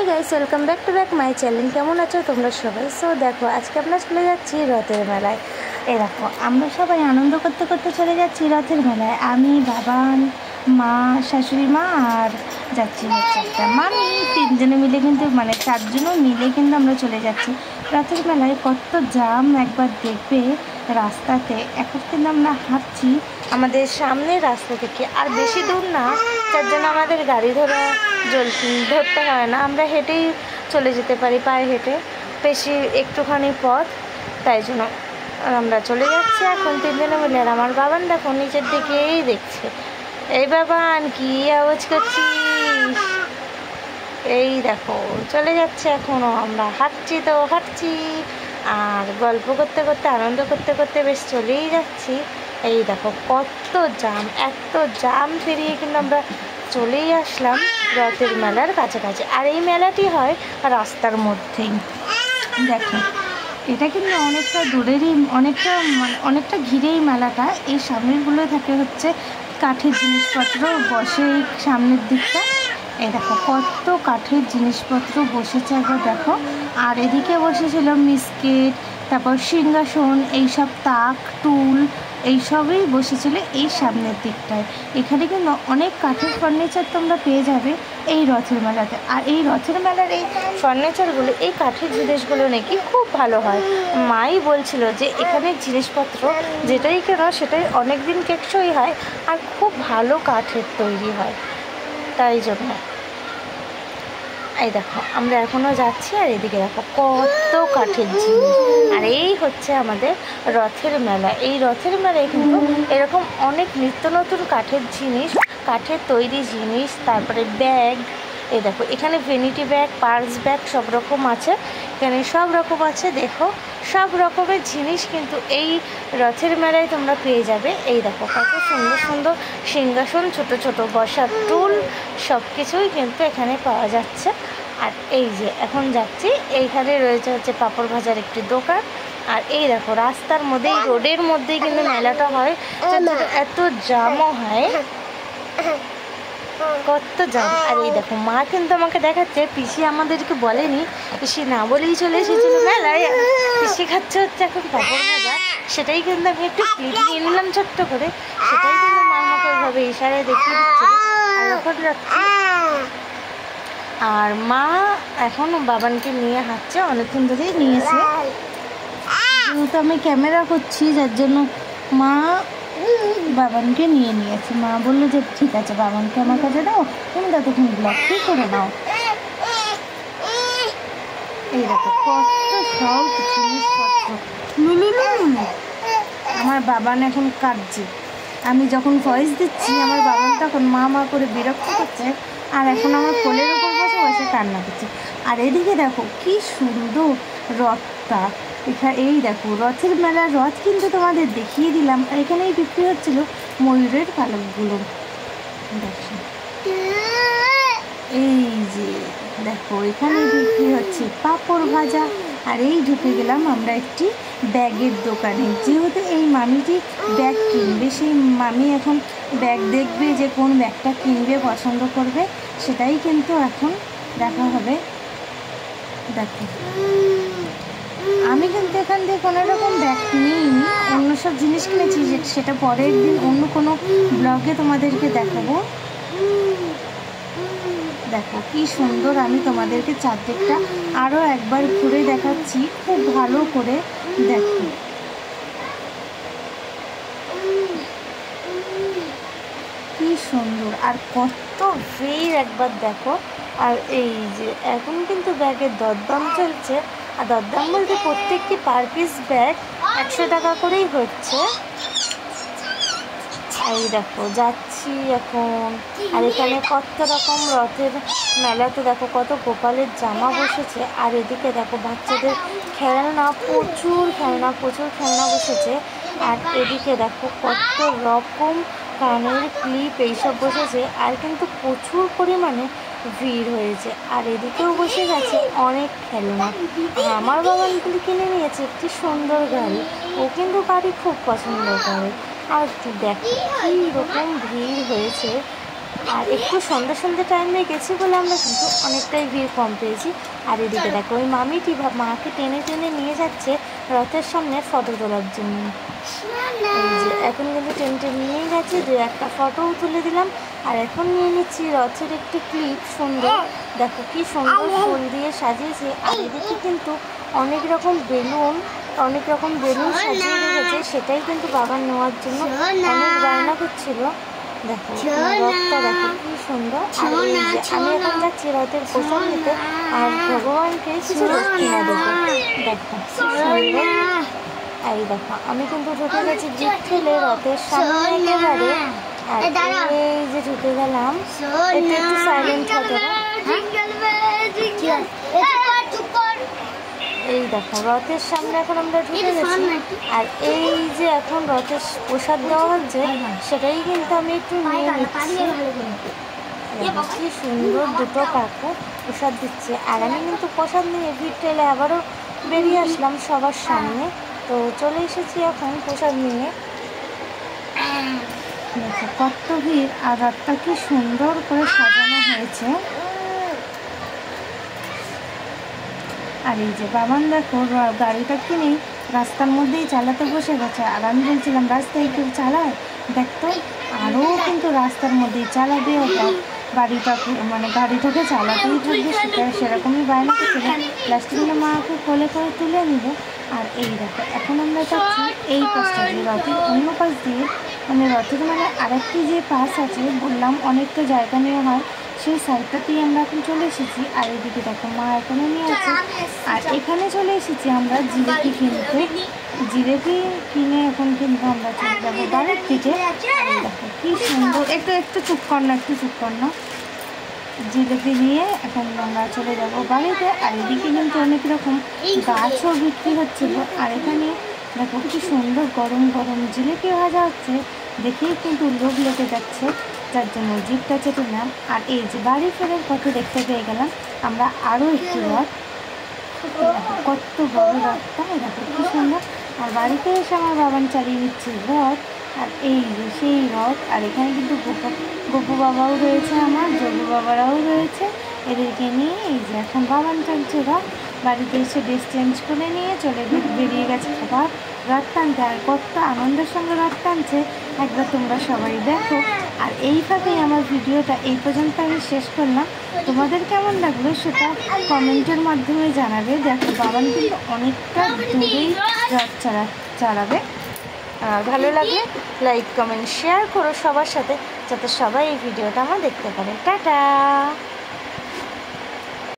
Hey guys welcome back to my channel. केमन आछो तोमरा सबाई? सो देखो आज के আমরা চলে যাচ্ছি রথের মেলায়। এই দেখো আমরা সবাই আনন্দ করতে করতে চলে যাচ্ছি রথের মেলায়। আমি বাবান মা শাশুড়ি মা আর যাচ্ছি হচ্ছে একটা মামি, তিনজনে মিলে কিন্তু মানে চারজনও মিলে কিন্তু আমরা চলে যাচ্ছি রথের মেলায়। কত জাম একবার দেখবে রাস্তাতে। এখন কিন্তু আমরা হাঁটছি আমাদের সামনে রাস্তা থেকে, আর বেশি দূর না, যার জন্য আমাদের গাড়ি ধরতে হয় না, আমরা হেঁটেই চলে যেতে পারি, পায়ে হেঁটে বেশি একটুখানি পথ, তাই জন্য আমরা চলে যাচ্ছি এখন তিনজনে মিলে। আর আমার বাবান দেখো নিচের দিকেই দেখছে। এই বাবান কি আওয়াজ করছিস? এই দেখো চলে যাচ্ছে এখনও, আমরা হাঁটছি আর গল্প করতে করতে আনন্দ করতে করতে বেশ চলেই যাচ্ছি। এই দেখো কত জাম, এত জাম পেরিয়ে কিন্তু আমরা চলেই আসলাম রথের মেলার কাছাকাছি। আর এই মেলাটি হয় রাস্তার মধ্যেই। দেখো এটা কিন্তু অনেকটা দূরেরই, অনেকটা ঘিরেই মেলাটা। এই সামনেরগুলো থাকে হচ্ছে কাঠের জিনিসপত্র বসে এই সামনের দিকটা। এই দেখো কত কাঠের জিনিসপত্র বসেছে একবার দেখো। আর এদিকে বসেছিল মিস্কেট, তারপর সিংহাসন, এইসব তাক টুল এইসবই বসেছিল এই সামনের দিকটায়। এখানে কিন্তু অনেক কাঠের ফার্নিচার তোমরা পেয়ে যাবে এই রথের মেলাতে। আর এই রথের মেলার এই ফার্নিচারগুলো, এই কাঠের জিনিসগুলো নাকি খুব ভালো হয়। মাই বলছিল যে এখানের জিনিসপত্র যেটাই কেন সেটাই অনেক দিন টেকসই হয় আর খুব ভালো কাঠের তৈরি হয়, তাই জন্য। এই দেখো আমরা এখনও যাচ্ছি আর এদিকে দেখো কত কাঠের জিনিস। আর এই হচ্ছে আমাদের রথের মেলা। এই রথের মেলায় কিন্তু এরকম অনেক নিত্য নতুন কাঠের জিনিস, কাঠের তৈরি জিনিস, তারপরে ব্যাগ। এই দেখো এখানে ভ্যানিটি ব্যাগ, পার্স ব্যাগ সব রকম আছে, এখানে সব রকম আছে। দেখো সব রকমের জিনিস কিন্তু এই রথের মেলায় তোমরা পেয়ে যাবে। এই দেখো কত সুন্দর সুন্দর সিংহাসন, ছোট ছোট বসার টুল, সব কিছুই কিন্তু এখানে পাওয়া যাচ্ছে। আর এই যে এখন যাচ্ছি, এইখানে রয়েছে হচ্ছে পাঁপড় ভাজার একটি দোকান। আর এই দেখো রাস্তার মধ্যেই, রোডের মধ্যেই কিন্তু মেলাটা হয়, এত জামও হয়, কত জাম। আর এই দেখো মা কিন্তু আমাকে দেখাচ্ছে, পিসি আমাদেরকে বলেনি, পিসি না বলেই চলে এসেছিল মেলায়। পিসি খাচ্ছে হচ্ছে এখন পাঁপড় ভাজা, সেটাই কিন্তু আমি একটু ক্লিপ নিয়ে নিলাম ছোট্ট করে, সেটাই কিন্তু মা আমাকে ওইভাবে ইশারায় দেখিয়ে দিচ্ছে। আর এখন যাচ্ছি, আর মা এখন বাবানকে নিয়ে হাঁটছে, অনেকক্ষণ ধরেই নিয়েছে। যেহেতু আমি ক্যামেরা করছি যার জন্য মা বাবানকে নিয়েছে। মা বললো যে ঠিক আছে বাবানকে আমার কাছে দাও, তুমি ততক্ষণ ব্লগটি করে নাও। এই দেখো কত সব জিনিসপত্র। আমার বাবান এখন কাঁদছে, আমি যখন ভয়েস দিচ্ছি আমার বাবান তখন মা করে বিরক্ত করছে, আর এখন আমার কোলের উপর বসে বসে কান্না করছে। আর এদিকে দেখো কি সুন্দর রথটা। এখানে এই দেখো রথের মেলার রথ কিন্তু তোমাদের দেখিয়ে দিলাম। আর এখানেই বিক্রি হচ্ছিল ময়ূরের পালকগুলো। দেখো এই যে দেখো এখানে বিক্রি হচ্ছে পাঁপড় ভাজা। আর এই ঢুকে গেলাম আমরা একটি ব্যাগের দোকানে। যেহেতু এই মামিটি ব্যাগ কিনবে, সেই মামি এখন ব্যাগ দেখবে যে কোন ব্যাগটা কিনবে, পছন্দ করবে, সেটাই কিন্তু এখন দেখা হবে। দেখো আমি কিন্তু এখান থেকে কোনো রকম ব্যাগ কিনিনি, অন্য সব জিনিস কিনেছি, সেটা পরের দিন অন্য কোনো ব্লগে তোমাদেরকে দেখাবো। দেখো কি সুন্দর, আমি তোমাদেরকে চারদিকটা আরও একবার ঘুরে দেখাচ্ছি খুব ভালো করে। দেখো কি সুন্দর, আর কত ভিড় একবার দেখো। আর এই যে এখন কিন্তু ব্যাগের দরদাম চলছে, আর দরদাম বলতে প্রত্যেকটি পার পিস ব্যাগ 100 টাকা করেই হচ্ছে। এই দেখো যাচ্ছি এখন। আর এখানে কত রকম রথের মেলাতে দেখো কত গোপালের জামা বসেছে। আর এদিকে দেখো বাচ্চাদের খেলনা, প্রচুর খেলনা বসেছে। আর এদিকে দেখো কত রকম কানের ক্লিপ এইসব বসেছে, আর কিন্তু প্রচুর পরিমাণে ভিড় হয়েছে। আর এদিকেও বসে গেছে অনেক খেলনা। আমার বাবান কিন্তু কিনে নিয়েছে একটি সুন্দর গাড়ি, ও কিন্তু গাড়ি খুব পছন্দ করে। আর দেখো কী রকম ভিড় হয়েছে, আর একটু সন্ধ্যে সন্ধ্যে টাইমে গেছি বলে আমরা কিন্তু অনেকটাই ভিড় কম পেয়েছি। আর এদিকে দেখো ওই মামিটি মাকে টেনে টেনে নিয়ে যাচ্ছে রথের সামনে ফটো তোলার জন্য। এই যে এখন কিন্তু টেনে টেনে নিয়ে গেছে, দু একটা ফটোও তুলে দিলাম। আর এখন নিয়ে নিচ্ছি রথের একটি ক্লিপ। সুন্দর দেখো কি সুন্দর ফুল দিয়ে সাজিয়েছে। আর এদিকে কিন্তু অনেক রকম বেলুন সাজিয়ে রেখেছে, সেটাই কিন্তু বাবার নেওয়ার জন্য অনেক বায়না করছিল। দেখো রথটা দেখো কি সুন্দর। আর এই যে আমি এখন যাচ্ছি রথের পোশাক নিতে আর ভগবানকে কিছু দক্ষিণা দেবো। দেখো কি সুন্দর। এই দেখো আমি কিন্তু ঢুকে গেছি জিপ ঠেলে রথের সামনে একেবারে। আর এই যে ঢুকে গেলাম, একটু সাইলেন্ট হতে হবে। এই দেখো রথের সামনে এখন আমরা ঢুকে গেছি। আর এই যে এখন রথের প্রসাদ দেওয়া হচ্ছে, সেটাই কিন্তু আমি একটু নিয়ে নিচ্ছি। কি সুন্দর দুটো কাকু প্রসাদ দিচ্ছে। আর আমি কিন্তু প্রসাদ নিয়ে ভিড় ঠেলে আবারও বেরিয়ে আসলাম সবার সামনে। তো চলে এসেছি এখন প্রসাদ নিয়ে। দেখো কত ভিড়, আর রথটা কি সুন্দর করে সাজানো হয়েছে। আর এই যে বাবান দেখো গাড়িটা কিনে রাস্তার মধ্যেই চালাতে বসে গেছে। আর আমি বলছিলাম রাস্তায় কেউ চালায়, দেখতো আরও কিন্তু রাস্তার মধ্যেই চালাবে। ওটা গাড়িটাকে চালাতেই থাকবে, সেরকমই বায়না করছিল। লাস্টে মাকে কোলে করে তুলে নিব। আর এই দেখো এখন আমরা যাচ্ছি এই পাশটা দিয়ে, রথের অন্য পাশ দিয়ে, রথের আরেকটি যে পাশ আছে বললাম অনেকটা জায়গা নেওয়া হয়, সেই সাইডটাতেই আমরা এখন চলে এসেছি। আর এদিকে দেখো মা এখানে নিয়ে আছে। আর এখানে চলে এসেছি আমরা জিলেপি কিনতে। জিলেপি কিনে এখন কিন্তু আমরা চলে যাবো বাড়ির দিকে। দেখো কি সুন্দর, একটু চুপ কর না। জিলেপি নিয়ে এখন আমরা চলে যাব বাড়িতে। আর এদিকে কিন্তু অনেক রকম গাছও বিক্রি হচ্ছিল। আর এখানে দেখো কি সুন্দর গরম গরম জিলেপি ভাজা হচ্ছে, দেখেই কিন্তু লোভ লেগে যাচ্ছে, যার জন্য জিপটা চেটে নিলাম। আর এই যে বাড়ি ফেরার পথে দেখতে পেয়ে গেলাম আমরা আরও একটি রথ। কত বড় রথটা, দেখো কি সুন্দর। আর বাড়িতে এসে আমার বাবান চালিয়ে দিচ্ছে রথ। আর এই যে সেই রথ। আর এখানে কিন্তু গপু বাবাও রয়েছে, আমার জগু বাবারাও রয়েছে। এদেরকে নিয়ে এই যে এখন বাবান টানছে রথ। বাড়িতে এসে ড্রেস চেঞ্জ করে নিয়ে বেরিয়ে গেছে আবার রথ টানতে। আর কত আনন্দের সঙ্গে রথ টানছে একবার তোমরা সবাই দেখো। আর এইভাবেই আমার ভিডিওটা এই পর্যন্ত আমি শেষ করলাম। তোমাদের কেমন লাগলো সেটা কমেন্টের মাধ্যমে জানাবে। দেখো বাবান কিন্তু অনেকটা দূরেই রথ চালাবে। ভালো লাগলে লাইক কমেন্ট শেয়ার করো সবার সাথে, যাতে সবাই এই ভিডিওটা আমার দেখতে পারে। টাটা।